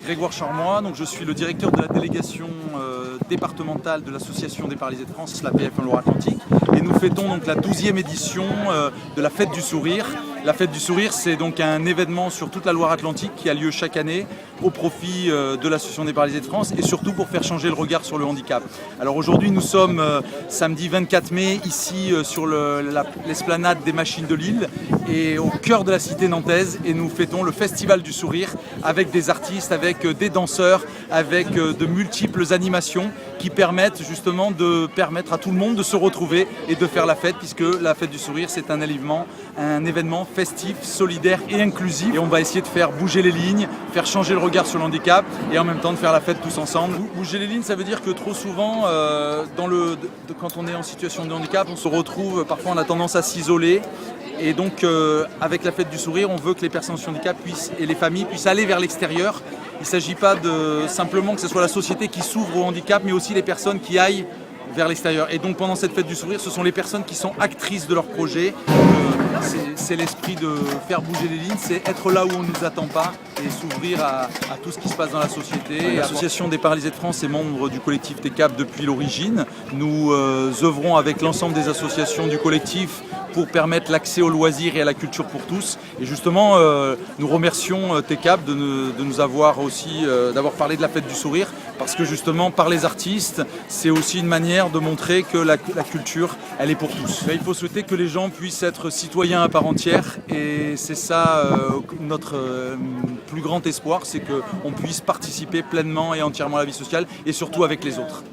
Grégoire Charmois, donc je suis le directeur de la délégation départementale de l'Association des paralysés de France, la PF en Loire-Atlantique. Et nous fêtons donc la 12e édition de la Fête du Sourire. La Fête du Sourire, c'est donc un événement sur toute la Loire-Atlantique qui a lieu chaque année au profit de l'Association des paralysés de France et surtout pour faire changer le regard sur le handicap. Alors aujourd'hui, nous sommes samedi 24 mai ici sur l'esplanade des Machines de Lille et au cœur de la cité nantaise, et nous fêtons le Festival du Sourire avec des artistes, avec des danseurs, avec de multiples animations qui permettent justement de permettre à tout le monde de se retrouver et de faire la fête, puisque la Fête du Sourire, c'est un événement festif, solidaire et inclusif. Et on va essayer de faire bouger les lignes, faire changer le regard sur le handicap et en même temps de faire la fête tous ensemble. Bouger les lignes, ça veut dire que trop souvent, quand on est en situation de handicap, on se retrouve, parfois on a tendance à s'isoler. Et donc avec la Fête du Sourire, on veut que les personnes en handicap et les familles puissent aller vers l'extérieur. Il ne s'agit pas simplement que ce soit la société qui s'ouvre au handicap, mais aussi les personnes qui aillent vers l'extérieur. Et donc pendant cette Fête du Sourire, ce sont les personnes qui sont actrices de leur projet. C'est l'esprit de faire bouger les lignes, c'est être là où on ne nous attend pas et s'ouvrir à tout ce qui se passe dans la société. L'Association des paralysés de France est membre du collectif TECAP depuis l'origine. Nous œuvrons avec l'ensemble des associations du collectif pour permettre l'accès aux loisirs et à la culture pour tous. Et justement, nous remercions TECAP de nous avoir aussi, d'avoir parlé de la Fête du Sourire, parce que justement, par les artistes, c'est aussi une manière de montrer que la culture, elle est pour tous. Il faut souhaiter que les gens puissent être citoyens à part entière, et c'est ça notre plus grand espoir, c'est qu'on puisse participer pleinement et entièrement à la vie sociale, et surtout avec les autres.